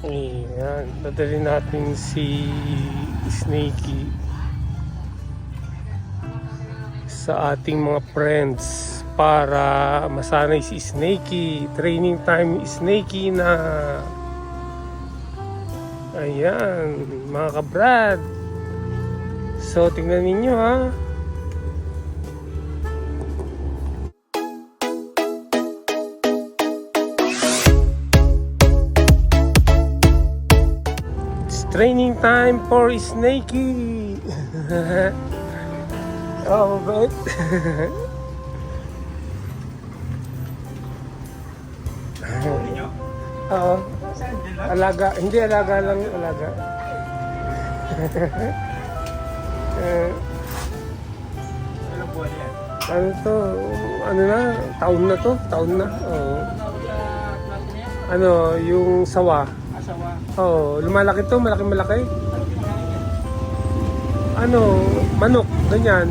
Ayan, dadali natin si Snakey sa ating mga friends para masanay si Snakey. Training time Snakey na. Ayan, mga kabrad. So, tingnan ninyo ha. Training time for Snakey. Oh, bet. Oo. Alaga. Hindi alaga lang. Alaga. Anong buwan yan? Ano to? Ano na? Taon na to? Taon na? Oo. Ano? Yung sawa. Asawa. Oo. Lumalaki to. Malaki-malaki. Ano? Manok. Ganyan.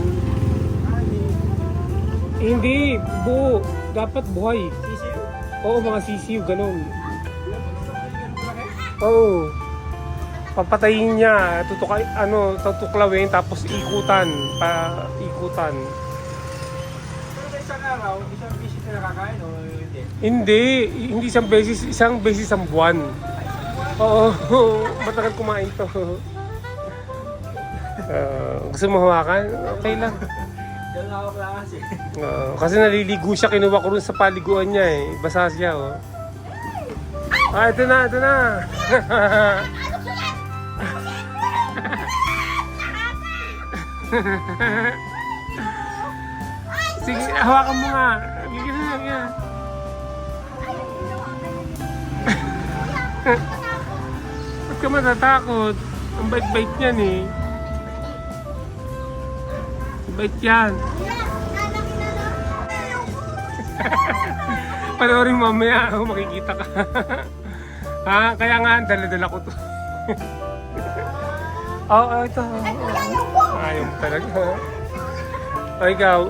Hindi. Buo. Dapat buhay. Sisiyo. Oo, mga sisiw. Ganun. Oo. Papatayin niya, tutuklawin, tapos ikutan, ikutan. Pero sa isang araw, isang visit na nakakain o hindi? Hindi isang beses ang buwan. Oo, matagal kumain to. Gusto mo hawakan? Okay lang. Diyan ako klase. Kasi naliligo siya, kinuha ko rin sa paliguan niya eh. Basa siya oh. Ah, ito na, ito na. Sige, hawakan mo nga. Bigyan na, bigyan. Ba't ka matatakot? Ang bait-bait niyan eh. Bait yan. Panoorin mamaya, makikita ka. Ha? Kaya nga, dala-dala ko to. Oo, ito. Ayaw mo talaga. O, ikaw.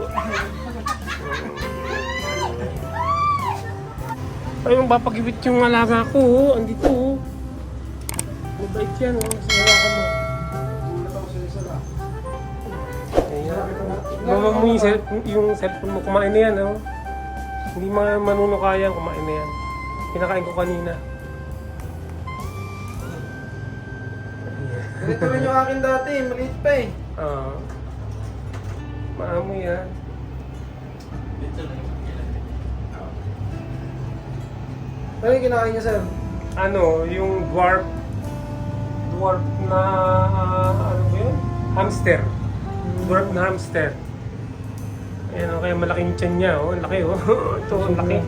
Ayun, papagibit yung alaga ko. Oh. Andito. Oh. Mabait yan. Oh. Sinawakan mo. Ayan. Baba mo yung cellphone mo. Kumain na yan. Oh. Hindi manunukayang kumain na yan. Kinakain ko kanina. Ganito rin yung akin dati, maliit pa eh. Oo. Maamoy yan. Ano yung kinakain niya, sir? Ano, yung dwarf na, ano ba yun? Hamster. Dwarf na hamster. Ayan o, kaya malaking tiyan niya, oh. Ang laki, oh. Ito, ang laki.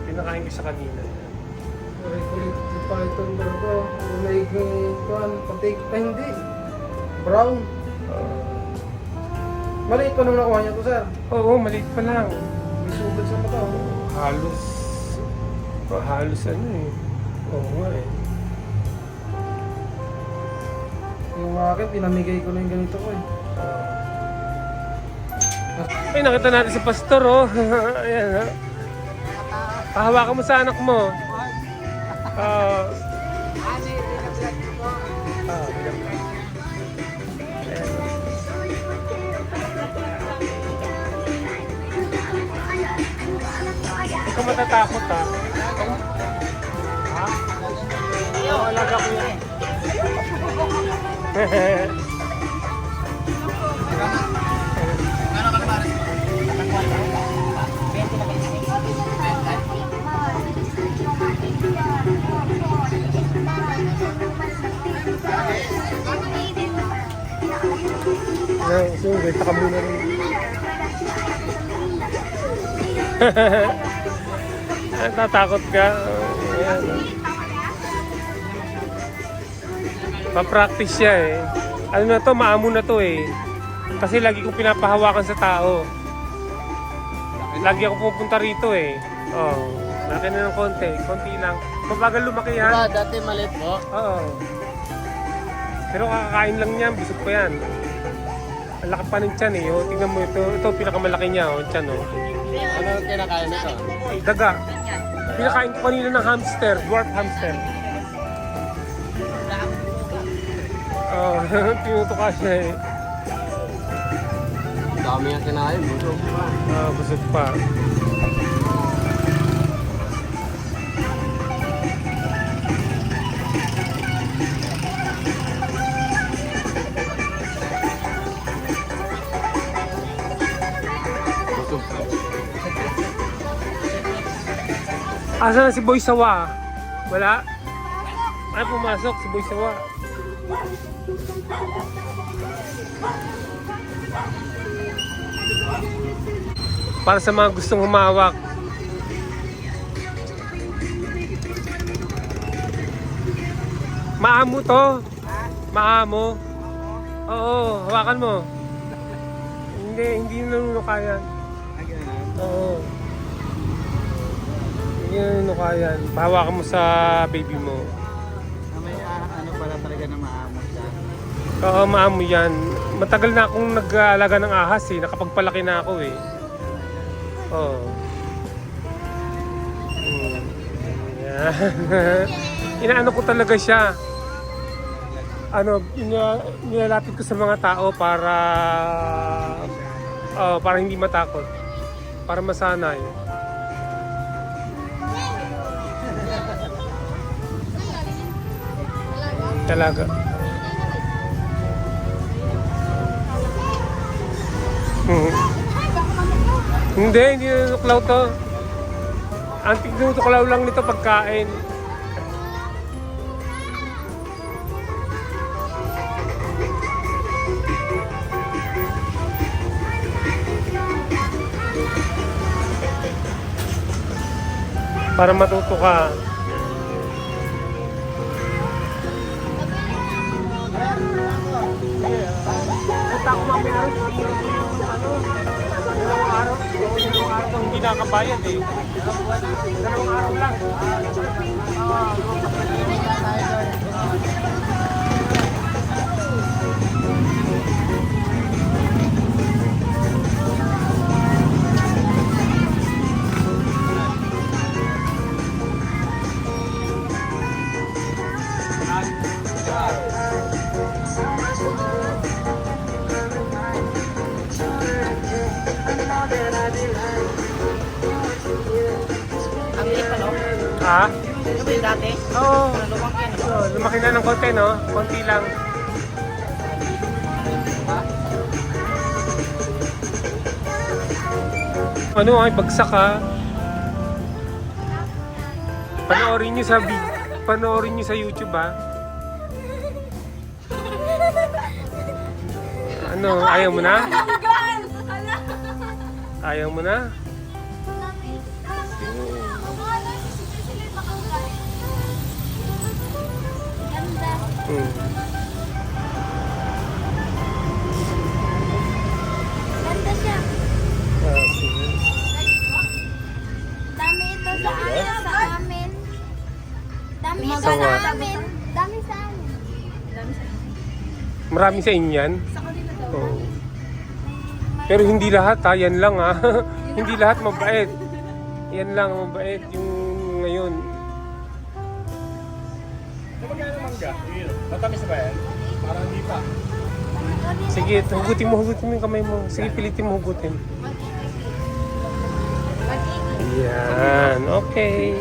Pinakain ko sa kanina. Kulit si Python ko. May kuhan, patik pa hindi. Brown. Maliit pa nung nakuha niya to, sir. Oo, maliit pa lang. May sugat sa mata. Oh. Halos ano eh. Oo nga eh. Yung akin, pinamigay ko na yung ganito ko eh. Ay, nakita natin si Pastor, oh. Ayan, ha. Pahawakan mo sa anak mo. Hindi ka matatakot, ha? Ha? Oo, alaga ko yan. So, wait ka muna rin. Tatakot ka. Ayan. Pa-practice siya eh. Ano na to, maamo na to eh. Kasi lagi kong pinapahawakan sa tao. Lagi ako pupunta rito eh. Oh, laki na ng konti. Konti lang. Mabagal lumaki yan. Diba, dati maliit po. Oo. Pero kakakain lang niyan, busog pa yan. Ang laki pa ng tiyan eh. Oh, tingnan mo ito. Ito pinakamalaki niya, oh, tiyan oh. Ano kinakain nito? Daga. Pinakain ko kanina ng hamster, dwarf hamster. Oh, tinutuka siya eh. Dami yung kinain, busog pa. Busog pa. Busog pa. Asa na si Boy Sawa? Wala? Ay, pumasok si Boy Sawa. Para sa mga gustong humawak. Maamo to. Maamo. Oo, hawakan mo. Hindi nanunukayan. Oo. Hindi nanunukayan. Pahawakan mo sa baby mo. May ano pala talaga na maamo siya. Oo, maamo yan. Matagal na akong nag-aalaga ng ahas eh. Nakapagpalaki na ako eh. Oo. Yan. Inaano ko talaga siya. Nilalapit ko sa mga tao para hindi matakot. Para masanay. Talaga. Hindi nanuklaw to. Ang tinutuklaw lang nito pagkain. Para matuto ka. Punta ako mamaya dalawang araw kung hindi nakabayad eh. Dalawang araw lang. Ha? Ano ba yung dati? Oo. Lumaki yan. Lumaki na ng konti, no? Konti lang. Ano ay bagsak ha? Panoorin niyo sa YouTube ha? Ano, ayaw mo na? Ayaw mo na? Hmm. Ganda siya. Sige. Dami ito sa amin. Dami ito Sawa. sa amin. Dami sa amin. Marami sa inyo yan? Oo. Pero hindi lahat ha, yan lang ha. Hindi lahat mabait. Yan lang mabait yung ngayon. Matamis na ba yan? Parang hindi pa. Sige, hugutin mo yung kamay mo. Sige, pilitin mo hugutin. Yan, okay.